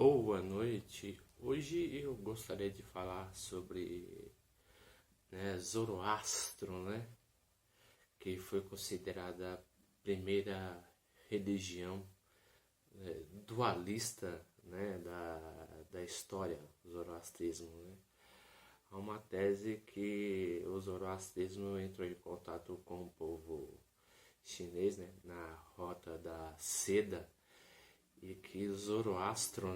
Boa noite. Hoje eu gostaria de falar sobre Zoroastro, que foi considerada a primeira religião dualista, da história, o zoroastrismo. Há uma tese que o zoroastrismo entrou em contato com o povo chinês, na Rota da Seda, e que Zoroastro,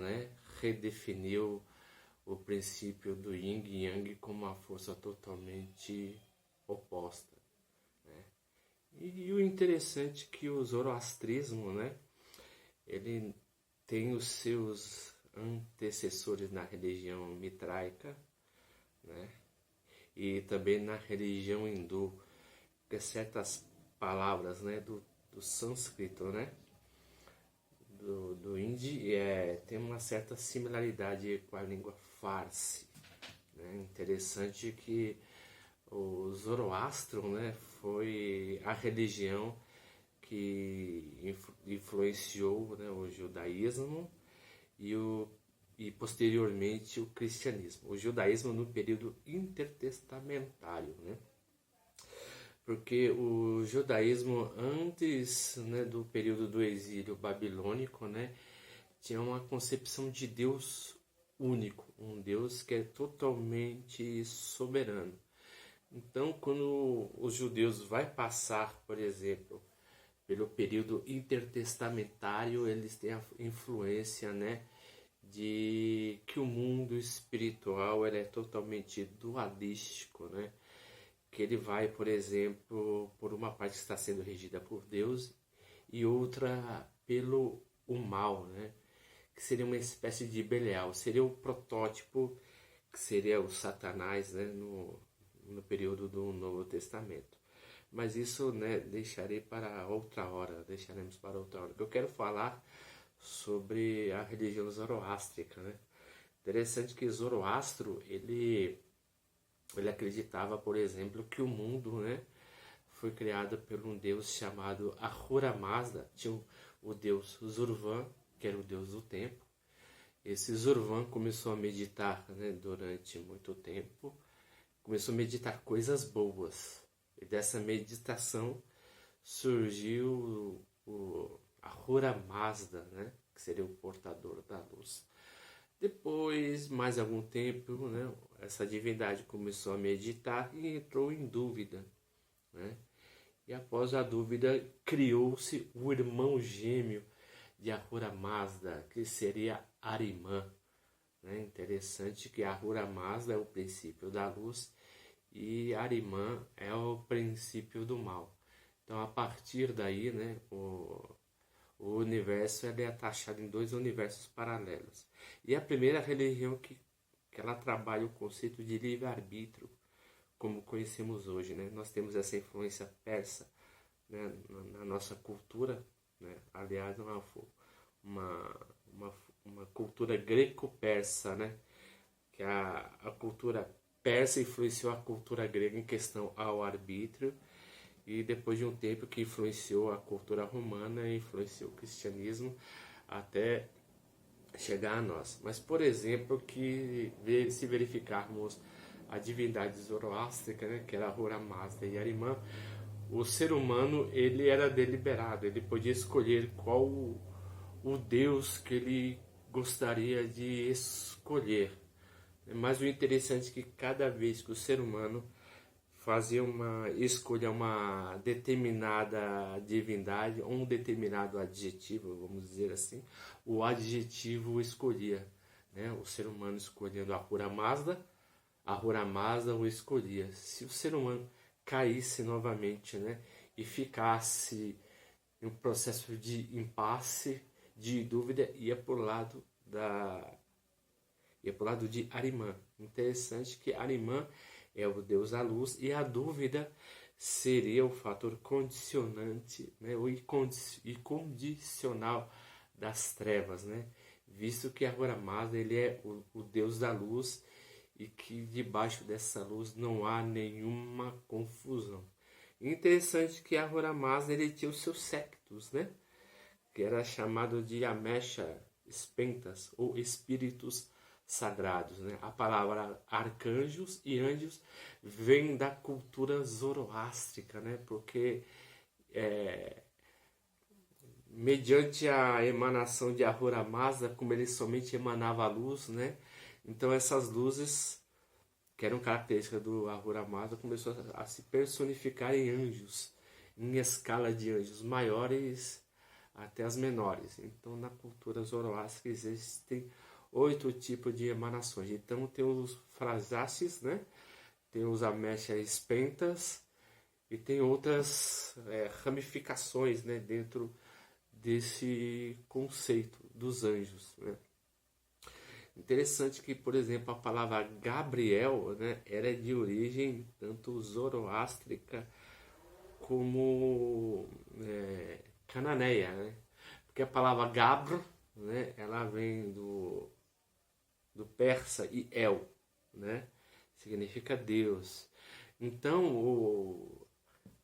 redefiniu o princípio do Yin e Yang como uma força totalmente oposta. E o interessante é que o zoroastrismo, ele tem os seus antecessores na religião mitraica, e também na religião hindu, porque certas palavras, do sânscrito, do hindi tem uma certa similaridade com a língua farsi. Interessante que o Zoroastro, foi a religião que influenciou, o judaísmo e posteriormente o cristianismo. O judaísmo no período intertestamentário, porque o judaísmo antes do período do exílio babilônico, tinha uma concepção de Deus único, um Deus que é totalmente soberano. Então, quando os judeus vai passar, por exemplo, pelo período intertestamentário, eles têm a influência, de que o mundo espiritual ele é totalmente dualístico, que ele vai, por exemplo, por uma parte que está sendo regida por Deus e outra pelo o mal, que seria uma espécie de Belial, seria o protótipo que seria o Satanás, no período do Novo Testamento. Mas isso, deixaremos para outra hora. Eu quero falar sobre a religião zoroástrica, Interessante que Zoroastro, ele acreditava, por exemplo, que o mundo, foi criado por um deus chamado Ahura Mazda. Tinha o deus Zurvan, que era o deus do tempo. Esse Zurvan começou a meditar, durante muito tempo. Começou a meditar coisas boas. E dessa meditação surgiu o Ahura Mazda, que seria o portador da luz. Depois, mais algum tempo, essa divindade começou a meditar e entrou em dúvida. E após a dúvida, criou-se o irmão gêmeo de Ahura Mazda, que seria Ahriman. Interessante que Ahura Mazda é o princípio da luz e Ahriman é o princípio do mal. Então, a partir daí, o universo é taxado em dois universos paralelos. E a primeira religião que ela trabalha o conceito de livre-arbítrio, como conhecemos hoje. Nós temos essa influência persa, na nossa cultura, aliás, uma cultura greco-persa, que a cultura persa influenciou a cultura grega em questão ao arbítrio, e depois de um tempo que influenciou a cultura romana e influenciou o cristianismo até chegar a nós. Mas, por exemplo, se verificarmos a divindade zoroástrica, que era Ahura Mazda e Ahriman, o ser humano ele era deliberado, ele podia escolher qual o Deus que ele gostaria de escolher. Mas o interessante é que cada vez que o ser humano fazia escolha uma determinada divindade ou um determinado adjetivo, vamos dizer assim, o adjetivo escolhia. O ser humano escolhendo Ahura Mazda o escolhia. Se o ser humano caísse novamente, e ficasse em um processo de impasse, de dúvida, ia para o lado de Ahriman. Interessante que Ahriman é o deus da luz e a dúvida seria o fator condicionante, e condicional das trevas, visto que Ahura Mazda ele é o deus da luz e que debaixo dessa luz não há nenhuma confusão. Interessante que Ahura Mazda ele tinha os seus séquitos, que era chamado de Amesha, espentas ou espíritos sagrados, né? A palavra arcanjos e anjos vem da cultura zoroástrica, né? Porque mediante a emanação de Ahura Mazda, como ele somente emanava a luz, né? Então essas luzes que eram características do Ahura Mazda começou a se personificar em anjos, em escala de anjos maiores até as menores. Então na cultura zoroástica existem 8 tipos de emanações. Então tem os Frasassis, né? Tem os Ameshas Espentas e tem outras ramificações, né? Dentro desse conceito dos anjos, né? Interessante que, por exemplo, a palavra Gabriel, né, era de origem tanto zoroástrica como cananeia, né? Porque a palavra Gabro, né, ela vem do persa e El, né? Significa Deus. Então,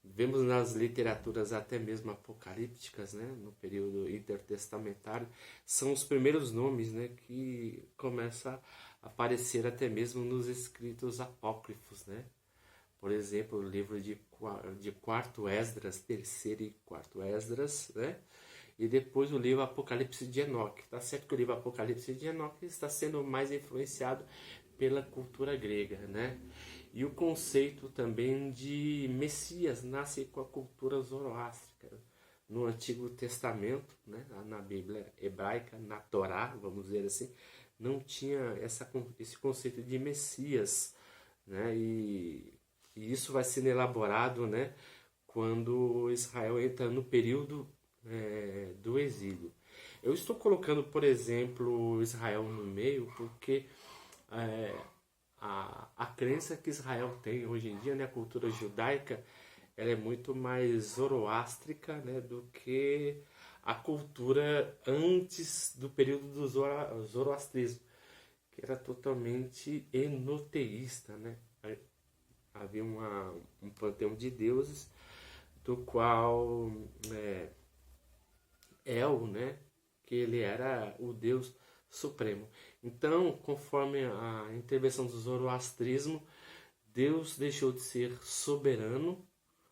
vemos nas literaturas até mesmo apocalípticas, né, no período intertestamentário, são os primeiros nomes, né, que começam a aparecer até mesmo nos escritos apócrifos, né? Por exemplo, o livro de quarto Esdras, terceiro e quarto Esdras, né? E depois o livro Apocalipse de Enoque. Tá certo que o livro Apocalipse de Enoque está sendo mais influenciado pela cultura grega, né? E o conceito também de Messias nasce com a cultura zoroástrica. No Antigo Testamento, né, na Bíblia hebraica, na Torá, vamos dizer assim, não tinha esse conceito de Messias, né? E isso vai sendo elaborado, né, quando Israel entra no período do exílio. Eu estou colocando, por exemplo, Israel no meio porque a crença que Israel tem hoje em dia, né, a cultura judaica, ela é muito mais zoroástrica, né, do que a cultura antes do período do zoroastrismo, que era totalmente enoteísta, né? Havia um panteão de deuses, do qual El, né, que ele era o Deus supremo. Então, conforme a intervenção do zoroastrismo, Deus deixou de ser soberano,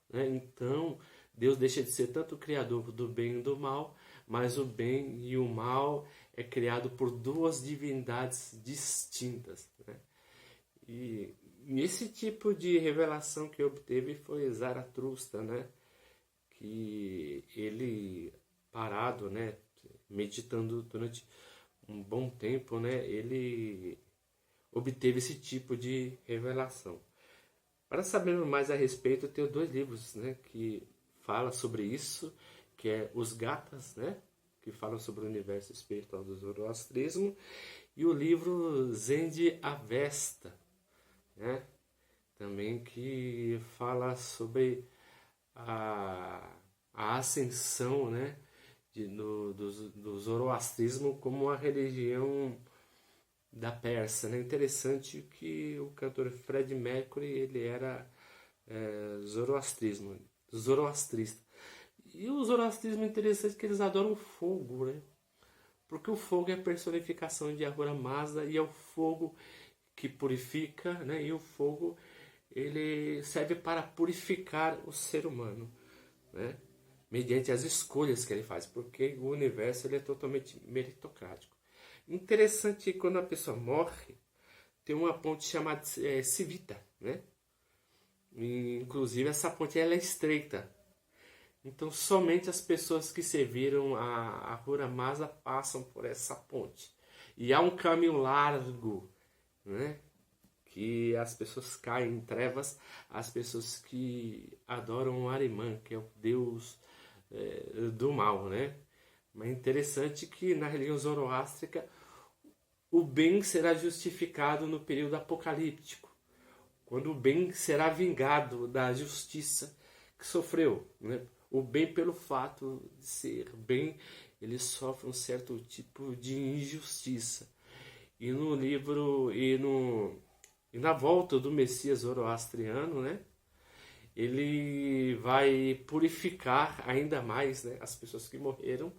né? Então, Deus deixa de ser tanto o criador do bem e do mal, mas o bem e o mal é criado por duas divindades distintas, né? E esse tipo de revelação que obteve foi Zaratustra, né? Que ele, parado, né, meditando durante um bom tempo, né, ele obteve esse tipo de revelação. Para sabermos mais a respeito, eu tenho 2 livros, né, que falam sobre isso, que é Os Gathas, né, que falam sobre o universo espiritual do zoroastrismo, e o livro Zen de Avesta, né, também que fala sobre a ascensão, né, do zoroastrismo como uma religião da Pérsia, né? Interessante que o cantor Fred Mercury ele era zoroastrista. E o zoroastrismo é interessante que eles adoram fogo, né? Porque o fogo é a personificação de Ahura Mazda e é o fogo que purifica, né? E o fogo ele serve para purificar o ser humano, né? Mediante as escolhas que ele faz, porque o universo ele é totalmente meritocrático. Interessante que quando a pessoa morre, tem uma ponte chamada Civita, né? E, inclusive essa ponte ela é estreita. Então somente as pessoas que serviram a Ahura Mazda passam por essa ponte. E há um caminho largo, né? Que as pessoas caem em trevas, as pessoas que adoram Ahriman, que é o deus do mal, né? Mas é interessante que na religião zoroástrica o bem será justificado no período apocalíptico, quando o bem será vingado da justiça que sofreu, né? O bem, pelo fato de ser bem, ele sofre um certo tipo de injustiça. E no livro e na volta do Messias zoroastriano, né? Ele vai purificar ainda mais, né, as pessoas que morreram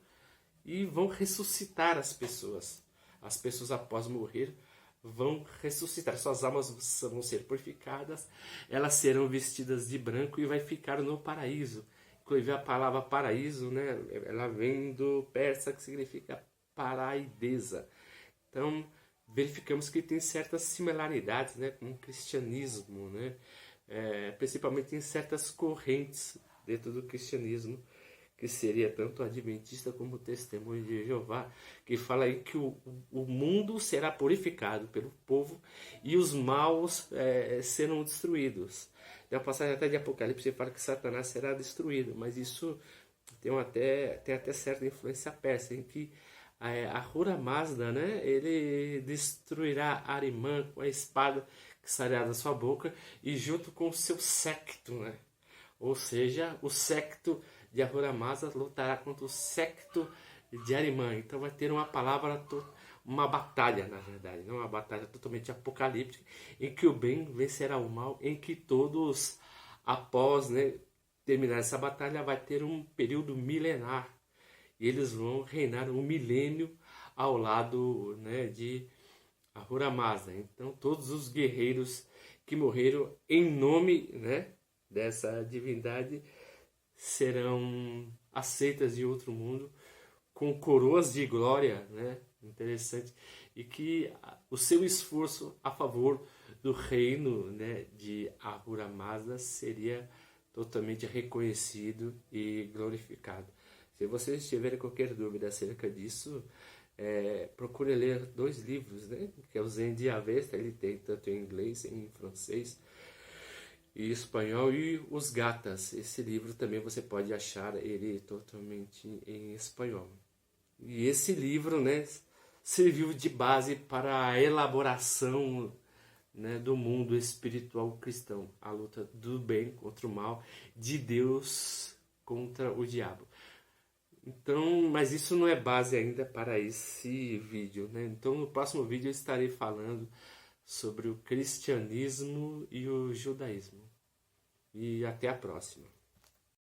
e vão ressuscitar as pessoas. As pessoas após morrer vão ressuscitar, suas almas vão ser purificadas, elas serão vestidas de branco e vai ficar no paraíso. Inclusive a palavra paraíso, né, ela vem do persa que significa paraidesa. Então verificamos que tem certas similaridades, né, com o cristianismo, né, principalmente em certas correntes dentro do cristianismo, que seria tanto adventista como testemunho de Jeová, que fala aí que o mundo será purificado pelo povo e os maus serão destruídos. Tem uma passagem até de Apocalipse que fala que Satanás será destruído, mas isso tem até certa influência persa, em que Ahura Mazda, né, ele destruirá Arimã com a espada que sairá da sua boca e junto com o seu séquito, né? Ou seja, o séquito de Ahura Mazda lutará contra o séquito de Arimã. Então vai ter uma batalha, na verdade, não uma batalha totalmente apocalíptica, em que o bem vencerá o mal, em que todos, após, né, terminar essa batalha, vai ter um período milenar. E eles vão reinar um milênio ao lado, né, de Ahura Mazda. Então todos os guerreiros que morreram em nome, né, dessa divindade serão aceitas em outro mundo com coroas de glória, né? Interessante. E que o seu esforço a favor do reino, né, de Ahura Mazda seria totalmente reconhecido e glorificado. Se vocês tiverem qualquer dúvida acerca disso, procure ler 2 livros, né? Que é o Zen de Avesta, ele tem tanto em inglês, em francês e espanhol, e Os Gatas. Esse livro também você pode achar ele totalmente em espanhol. E esse livro, né, serviu de base para a elaboração, né, do mundo espiritual cristão, a luta do bem contra o mal, de Deus contra o diabo. Então, mas isso não é base ainda para esse vídeo, né? Então no próximo vídeo eu estarei falando sobre o cristianismo e o judaísmo. E até a próxima.